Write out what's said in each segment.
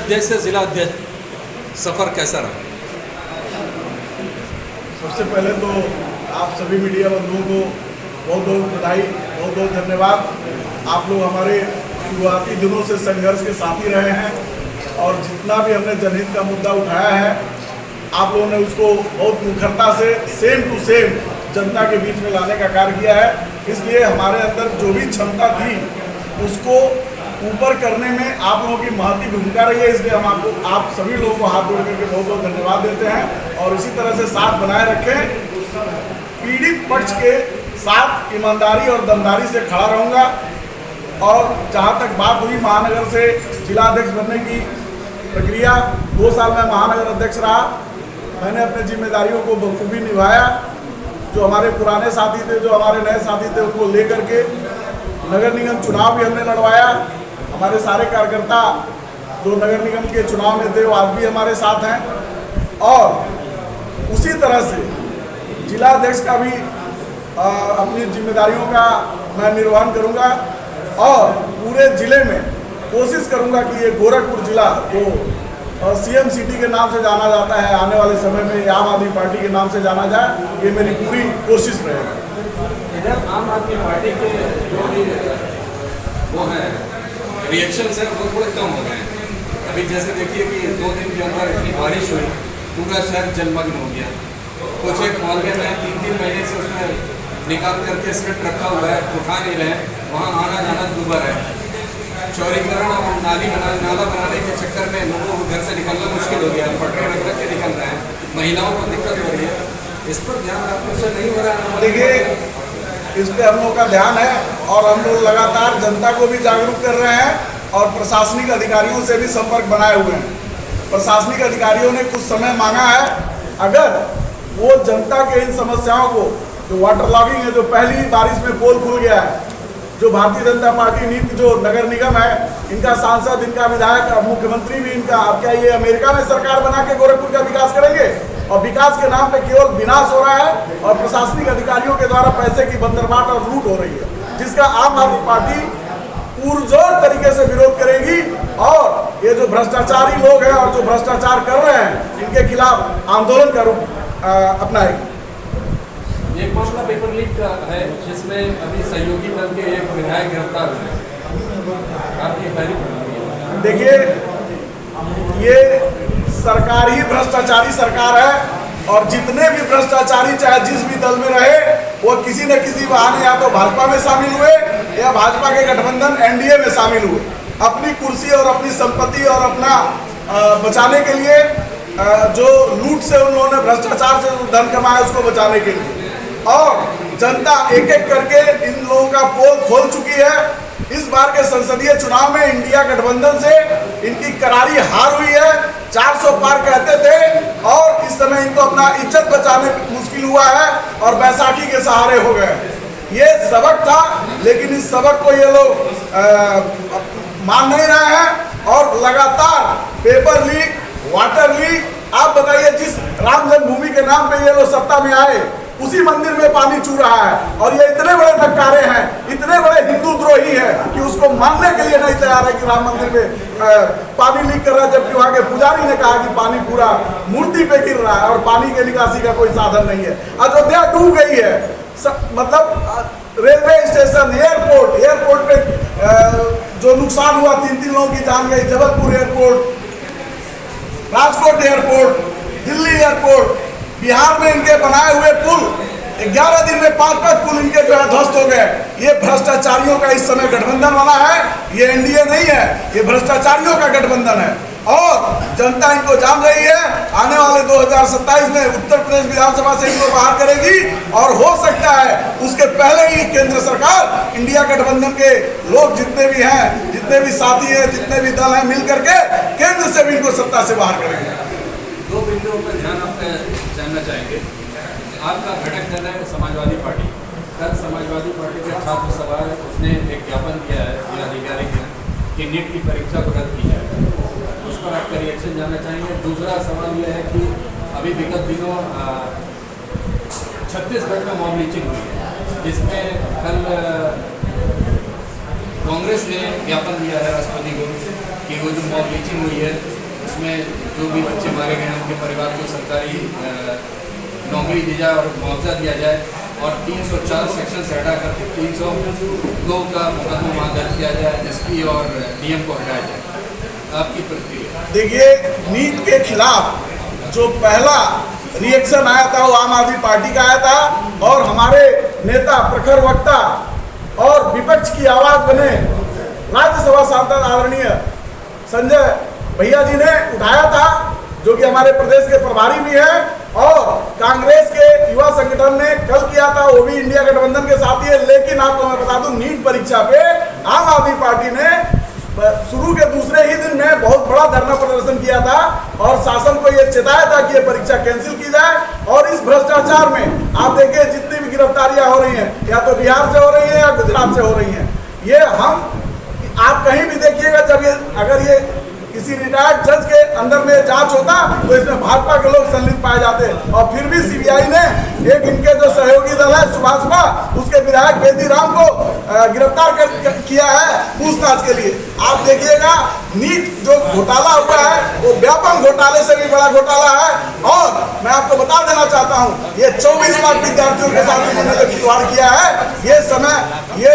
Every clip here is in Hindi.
अध्यक्ष से जिला अध्यक्ष सफ़र कैसा रहा? सबसे पहले तो आप सभी मीडिया बंधुओं को बहुत बहुत बधाई, बहुत बहुत धन्यवाद। आप लोग हमारे शुरुआती दिनों से संघर्ष के साथी रहे हैं और जितना भी हमने जनहित का मुद्दा उठाया है आप लोगों ने उसको बहुत मुखरता से सेम टू सेम जनता के बीच में लाने का कार्य किया है। इसलिए हमारे अंदर जो भी क्षमता थी उसको ऊपर करने में आप लोगों की महत्वपूर्ण भूमिका रही है। इसलिए हम आप सभी लोगों को हाथ जोड़ करके बहुत बहुत धन्यवाद देते हैं और इसी तरह से साथ बनाए रखें। पीड़ित पक्ष के साथ ईमानदारी और दमदारी से खड़ा रहूँगा और जहाँ तक बात हुई महानगर से जिलाध्यक्ष बनने की प्रक्रिया, 2 साल में महानगर अध्यक्ष रहा, मैंने अपने जिम्मेदारियों को बखूबी निभाया। जो हमारे पुराने साथी थे, जो हमारे नए साथी थे, उनको लेकर के नगर निगम चुनाव भी हमने लड़वाया। हमारे सारे कार्यकर्ता जो नगर निगम के चुनाव में थे वो आज भी हमारे साथ हैं और उसी तरह से जिलाध्यक्ष का भी अपनी जिम्मेदारियों का मैं निर्वहन करूंगा और पूरे जिले में कोशिश करूंगा कि ये गोरखपुर जिला जो सीएम सिटी के नाम से जाना जाता है, आने वाले समय में आम आदमी पार्टी के नाम से जाना जाए, ये मेरी पूरी कोशिश रहेगी। इधर आम आदमी पार्टी के जो भी वो हैं रिएक्शन से वो थोड़े कम हो गए हैं। अभी जैसे देखिए कि 2 दिन के अंदर इतनी बारिश हुई, पूरा शहर जलमग्न हो गया। कुछ एक मोहल्ले में 3-3 महीने से उसमें निकाल करके स्वेट रखा हुआ है, उठा नहीं रहे, वहाँ आना जाना दुर्भर है। चौड़ीकरण और नाला बनाने के चक्कर में लोगों को घर से निकलना मुश्किल हो गया, पटरे रख रख के निकल रहे हैं, महिलाओं को दिक्कत हो रही है। इस पर ध्यान रखने से नहीं हो रहा है। देखिए, इस पर हम लोगों का ध्यान है और हम लोग लगातार जनता को भी जागरूक कर रहे हैं और प्रशासनिक अधिकारियों से भी संपर्क बनाए हुए हैं। प्रशासनिक अधिकारियों ने कुछ समय मांगा है, अगर वो जनता के इन समस्याओं को, जो वाटर लॉगिंग है, जो पहली बारिश में पोल खुल गया है, जो भारतीय जनता पार्टी नीति जो नगर निगम है, इनका सांसद, इनका विधायक, मुख्यमंत्री भी इनका, अब क्या ये अमेरिका में सरकार बना के गोरखपुर का विकास करेंगे? और विकास के नाम पे केवल विनाश हो रहा है और प्रशासनिक अधिकारियों के द्वारा पैसे की बंदरबाट और लूट हो रही है, जिसका आम आदमी पार्टी पुरजोर तरीके से विरोध करेगी और ये जो भ्रष्टाचारी लोग हैं और जो भ्रष्टाचार कर रहे हैं, इनके खिलाफ आंदोलन का रूप अपनाएगी। एक मामला पेपर लीक का है जिसमें अभी सहयोगी दल के एक विधायक गिरफ्तार हुए। आपकी पहली देखिए, ये सरकार ही भ्रष्टाचारी सरकार है और जितने भी भ्रष्टाचारी चाहे जिस भी दल में रहे, वो किसी न किसी बहाने या तो भाजपा में शामिल हुए या भाजपा के गठबंधन एनडीए में शामिल हुए, अपनी कुर्सी और अपनी संपत्ति और अपना बचाने के लिए, जो लूट से उन लोगों ने भ्रष्टाचार से धन कमाया उसको बचाने के लिए। और जनता एक एक करके इन लोगों का पोल खोल चुकी है। इस बार के संसदीय चुनाव में इंडिया गठबंधन से इनकी करारी हार हुई है। 400 पार कहते थे और इस समय इनको अपना इज्जत बचाने मुश्किल हुआ है और बैसाखी के सहारे हो गए। ये सबक था, लेकिन इस सबक को ये लोग मान नहीं रहे हैं और लगातार पेपर लीक, वाटर लीक, आप बताइए, जिस राम जन्मभूमि के नाम पे ये लोग सत्ता में आए उसी मंदिर में पानी चू रहा है और ये इतने बड़े नकारे हैं, इतने बड़े हिंदू द्रोही हैं कि उसको मानने के लिए नहीं तैयार है कि राम मंदिर में पानी लीक कर रहा है, जबकि वहाँ के पुजारी ने कहा कि पानी पूरा मूर्ति पे गिर रहा है और पानी के निकासी का कोई साधन नहीं है। अयोध्या डूब गई है, मतलब रेलवे स्टेशन, एयरपोर्ट पे जो नुकसान हुआ, 3-3 लोगों की जान गई, Jabalpur airport, Rajkot airport, Delhi airport, Bihar में इनके बनाए हुए पुल 11 दिन में 5-5 पुल इनके जो है ध्वस्त हो गए। ये भ्रष्टाचारियों का इस समय गठबंधन बना है, ये एनडीए नहीं है, ये भ्रष्टाचारियों का गठबंधन है और जनता इनको जान रही है। आने वाले 2027 में उत्तर प्रदेश विधानसभा से इनको बाहर करेगी और हो सकता है उसके पहले ही केंद्र सरकार, इंडिया गठबंधन के लोग जितने भी हैं, जितने भी साथी हैं, जितने भी दल हैं, मिल करके केंद्र से भी इनको सत्ता से बाहर करेंगे। 2 बिंदुओं पर ध्यान आपका जानना चाहेंगे। आपका घटक दल है समाजवादी पार्टी। कल समाजवादी पार्टी के छात्र सभा है, उसने एक ज्ञापन किया है जिलाधिकारी के कि नीट की परीक्षा को रद्द की जाए। उस पर आपका रिएक्शन जानना चाहेंगे। दूसरा सवाल यह है कि अभी विगत दिनों छत्तीसगढ़ में मॉब लिंचिंग हुई है, जिसमें कल कांग्रेस ने ज्ञापन दिया है राष्ट्रपति को कि वो जो मॉब लिंचिंग हुई है उसमें जो भी बच्चे मारे गए हैं उनके परिवार को सरकारी नौकरी दी जाए और मुआवजा दिया जाए, और 304 सेक्शन से हटा करके 302 का मुकदमा वहाँ दर्ज किया जाए, एसपी और डीएम को हटाया जाए। आपकी प्रतिक्रिया? देखिए, नीट के खिलाफ जो पहला रिएक्शन आया था वो आम आदमी पार्टी का आया था, और हमारे नेता, प्रखर वक्ता और विपक्ष की आवाज बने राज्यसभा सांसद आदरणीय संजय भैया जी ने उठाया था, जो कि हमारे प्रदेश के प्रभारी भी हैं, और कांग्रेस के युवा संगठन ने कल किया था, वो भी इंडिया गठबंधन के साथ ही है। लेकिन आपको मैं बता दूं, नीट परीक्षा पे आम आदमी पार्टी ने शुरू के दूसरे ही दिन में बहुत बड़ा धरना प्रदर्शन किया था और शासन को ये चेताया था कि ये परीक्षा कैंसिल की जाए। और इस भ्रष्टाचार में आप देखिए जितनी भी गिरफ्तारियां हो रही हैं, या तो बिहार से हो रही हैं या गुजरात से हो रही हैं, ये आप कहीं भी देखिएगा, जब ये अगर ये किसी रिटायर्ड जज के अंदर में जांच होता तो इसमें भाजपा के लोग संलिप्त पाए जाते, और फिर भी सीबीआई ने एक इनके जो सहयोगी दल है सुभाषपा, उसके विधायक बेदी राम को गिरफ्तार किया है पूछताछ के लिए। आप देखिएगा, नीट जो घोटाला हुआ है वो व्यापक घोटाले से भी बड़ा घोटाला है। और मैं आपको बता देना चाहता हूँ, ये 24 लाख विद्यार्थियों के साथ इन्होंने जो खिलवाड़ किया है, ये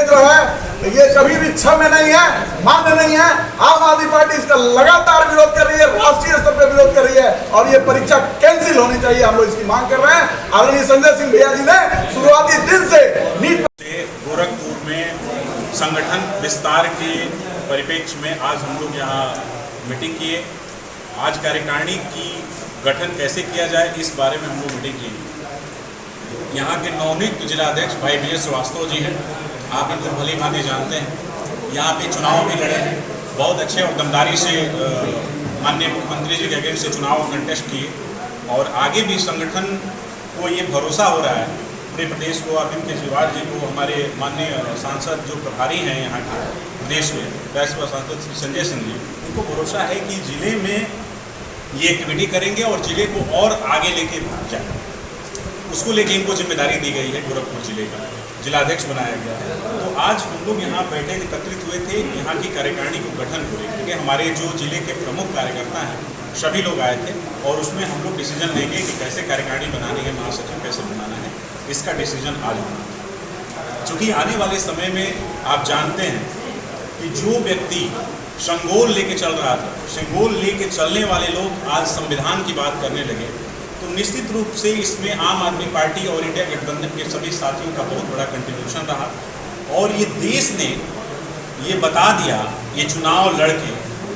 जो है ये कभी भी क्षम्य नहीं है, मान्य नहीं है। आम आदमी पार्टी इसका लगातार विरोध कर रही है, राष्ट्रीय स्तर पर विरोध कर रही है, और ये परीक्षा कैंसिल होनी चाहिए, हम लोग इसकी मांग कर रहे हैं। आदरणीय संजय सिंह भैया जी ने शुरुआती दिन से नीट गोरखपुर में संगठन विस्तार के परिप्रेक्ष्य में आज हम लोग यहाँ मीटिंग किए। आज कार्यकारिणी की गठन कैसे किया जाए इस बारे में हम लोग मीटिंग की। यहाँ के नवनियुक्त जिलाध्यक्ष भाई BS श्रीवास्तव जी हैं, आप इनको भली भांति जानते हैं। यहाँ पे चुनाव भी लड़े, बहुत अच्छे और दमदारी से माननीय मुख्यमंत्री जी के अगेंस्ट से चुनाव कंटेस्ट किए, और आगे भी संगठन को ये भरोसा हो रहा है पूरे प्रदेश को, अरविंद केजरीवाल जी को, हमारे माननीय सांसद जो प्रभारी हैं यहाँ के प्रदेश में, राज्यसभा सांसद श्री संजय सिंह जी, उनको भरोसा है कि जिले में ये एक्टिविटी करेंगे और जिले को और आगे लेके जाएंगे। उसको लेके इनको जिम्मेदारी दी गई है, गोरखपुर जिले का जिलाध्यक्ष बनाया गया है। तो आज हम लोग यहाँ बैठे एकत्रित हुए थे यहाँ की कार्यकारिणी को गठन को लेकर के। हमारे जो जिले के प्रमुख कार्यकर्ता हैं सभी लोग आए थे, और उसमें हम लोग डिसीजन लेंगे कि कैसे कार्यकारिणी बनानी है, महासचिव कैसे बनाना है, इसका डिसीजन आज होना। चूँकि आने वाले समय में आप जानते हैं कि जो व्यक्ति संगोल लेके चल रहा था, संगोल लेके चलने वाले लोग आज संविधान की बात करने लगे, तो निश्चित रूप से इसमें आम आदमी पार्टी और इंडिया गठबंधन के सभी साथियों का बहुत बड़ा कंट्रीब्यूशन रहा। और ये देश ने ये बता दिया ये चुनाव लड़के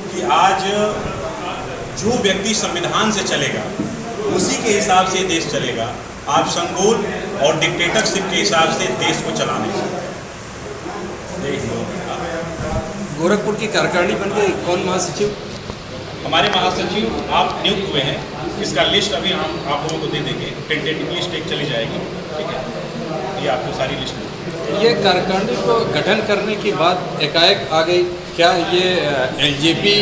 कि आज जो व्यक्ति संविधान से चलेगा उसी के हिसाब से देश चलेगा। आप संगोल और डिक्टेटरशिप के हिसाब से देश को चलाने से गोरखपुर की कार्यकारिणी बन गई, कौन महासचिव? हमारे महासचिव आप नियुक्त हुए हैं, इसका लिस्ट अभी हम आप लोगों को दे देंगे, टेंटेटिव लिस्ट एक चली जाएगी, ठीक है, ये आपको सारी लिस्ट। ये कार्यकारिणी को गठन करने की बात एकाएक आ गई, क्या ये एलजेपी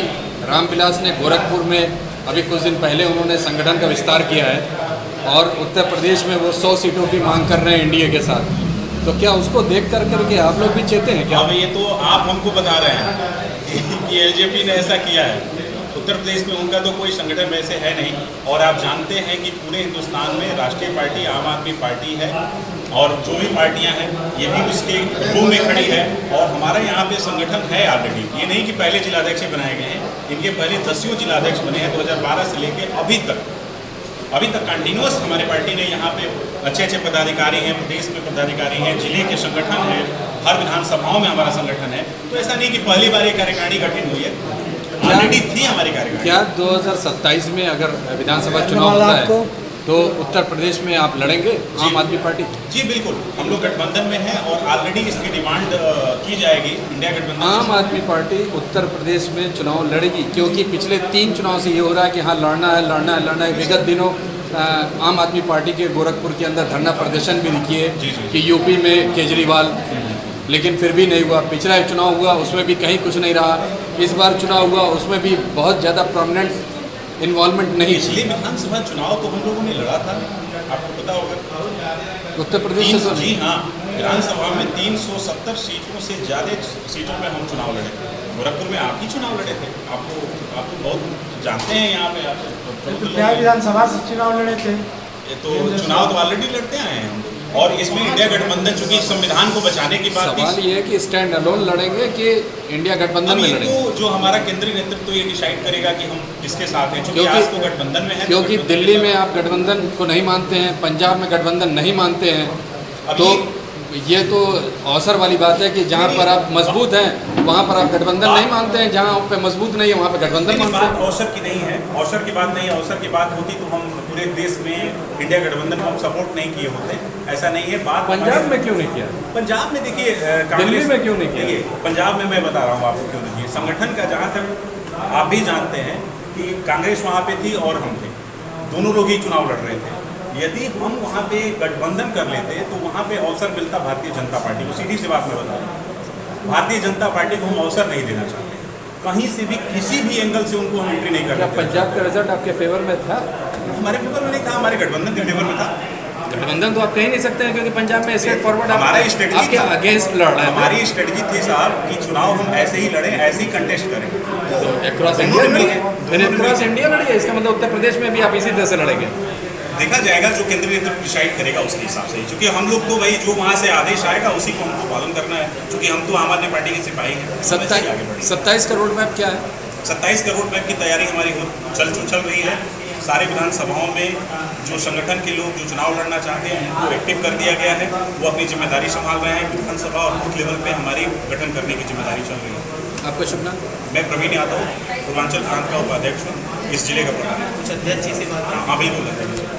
रामविलास ने गोरखपुर में अभी कुछ दिन पहले उन्होंने संगठन का विस्तार किया है और उत्तर प्रदेश में वो 100 सीटों की मांग कर रहे हैं एनडीए के साथ, तो क्या उसको देख करके आप लोग भी चेते हैं क्या? अब ये तो आप हमको बता रहे हैं कि एलजेपी ने ऐसा किया है। उत्तर प्रदेश में उनका तो कोई संगठन वैसे है नहीं, और आप जानते हैं कि पूरे हिंदुस्तान में राष्ट्रीय पार्टी आम आदमी पार्टी है, और जो भी पार्टियां हैं ये भी उसके रूप में खड़ी है, और हमारा यहाँ पे संगठन है ऑलरेडी। ये नहीं कि पहले जिलाध्यक्ष बनाए गए हैं, इनके पहले 10 जिलाध्यक्ष बने हैं 2012 से लेके अभी तक कंटिन्यूस हमारी पार्टी ने यहाँ पे अच्छे पदाधिकारी हैं, प्रदेश में पदाधिकारी हैं, जिले के संगठन हैं, हर विधानसभाओं में हमारा संगठन है। तो ऐसा नहीं कि पहली बार ये कार्यकारिणी गठित हुई है, ऑलरेडी थी हमारी कार्यकारिणी। क्या 2027 में अगर विधानसभा चुनाव होता है तो उत्तर प्रदेश में आप लड़ेंगे आम आदमी पार्टी? जी बिल्कुल, हम लोग गठबंधन में हैं और ऑलरेडी इसकी डिमांड की जाएगी इंडिया गठबंधन। आम आदमी पार्टी उत्तर प्रदेश में चुनाव लड़ेगी, क्योंकि पिछले 3 चुनाव से ये हो रहा है कि हाँ लड़ना है। विगत दिनों आम आदमी पार्टी के गोरखपुर के अंदर धरना प्रदर्शन भी किए कि यूपी में केजरीवाल, लेकिन फिर भी नहीं हुआ। पिछला चुनाव हुआ उसमें भी कहीं कुछ नहीं रहा, इस बार चुनाव हुआ उसमें भी बहुत ज़्यादा प्रोमिनेंट इन्वॉल्वमेंट नहीं। पिछले विधानसभा चुनाव तो हम लोगों ने लड़ा था, आपको पता होगा, उत्तर प्रदेश से। जी हाँ, विधानसभा में 370 सीटों से ज़्यादा सीटों में हम चुनाव लड़े। गोरखपुर में आप ही चुनाव लड़े थे, आपको बहुत जानते हैं यहाँ पे आप बिहार विधानसभा से चुनाव लड़े थे। ये तो चुनाव तो ऑलरेडी लड़ते आए हैं हम लोग। और इसमें इंडिया गठबंधन चूंकि संविधान को बचाने की बात थी, सवाल ये है कि स्टैंड अलोन लड़ेंगे कि इंडिया गठबंधन में लड़ेंगे, तो जो हमारा केंद्रीय नेतृत्व ये डिसाइड करेगा कि हम किसके साथ हैं, क्योंकि आज तो गठबंधन में है। क्योंकि दिल्ली में आप गठबंधन को नहीं मानते हैं, पंजाब में गठबंधन नहीं मानते हैं, तो ये तो अवसर वाली बात है कि जहाँ पर आप मजबूत हैं वहाँ पर आप गठबंधन नहीं मानते हैं, जहाँ पे मजबूत नहीं है वहाँ पे गठबंधन मानते हैं। बात अवसर की नहीं है, अवसर की बात नहीं है। अवसर की बात होती तो हम पूरे देश में इंडिया गठबंधन को हम सपोर्ट नहीं किए होते, ऐसा नहीं है। बात पंजाब में क्यों नहीं किया? पंजाब में देखिए, दिल्ली में क्यों नहीं किया? देखिए पंजाब में मैं बता रहा हूँ आपको क्यों नहीं किया। संगठन का जहाँ तक आप भी जानते हैं कि कांग्रेस वहाँ पे थी और हम थे, दोनों लोग ही चुनाव लड़ रहे थे। यदि हम वहाँ पे गठबंधन कर लेते तो वहाँ पे अवसर मिलता भारतीय जनता पार्टी को। सीधी सी बात मैं बता रहा हूँ, भारतीय जनता पार्टी को हम अवसर नहीं देना चाहते, कहीं से भी किसी भी एंगल से उनको हम एंट्री नहीं कर सकते। पंजाब का रिजल्ट आपके फेवर में था? हमारे फेवर में नहीं था, हमारे गठबंधन के फेवर में था। गठबंधन तो आप कह ही नहीं सकते हैं क्योंकि पंजाब में स्ट्रेट फॉरवर्ड हमारा स्ट्रेटजी आपके अगेंस्ट लड़ रहे हैं। हमारी स्ट्रेटजी थी साहब कि चुनाव हम ऐसे ही लड़ें, ऐसे ही कंटेस्ट करें। तो अक्रॉस इंडिया लड़िए, अक्रॉस इंडिया लड़िए, इसका मतलब उत्तर प्रदेश में भी आप इसी तरह से लड़ेंगे। देखा जाएगा, जो केंद्रीय नेतृत्व डिसाइड करेगा उसके हिसाब से, क्योंकि हम लोग तो भाई जो वहाँ से आदेश आएगा उसी को हमको पालन करना है, क्योंकि हम तो आम आदमी पार्टी के सिपाही हैं। 27 का रोड मैप क्या है? 27 का रोड मैप की तैयारी हमारी चल रही है। सारे विधानसभाओं में जो संगठन के लोग जो चुनाव लड़ना चाहते हैं उनको एक्टिव कर दिया गया है, वो अपनी जिम्मेदारी संभाल रहे हैं। विधानसभा और बूथ लेवल पे हमारी गठन करने की जिम्मेदारी चल रही है। आपका शुभ नाम? मैं प्रवीण यादव, पूर्वांचल प्रांत का उपाध्यक्ष हूँ, इस जिले का प्रधान। कुछ अध्यक्ष जी से बात हाँ बिल्कुल।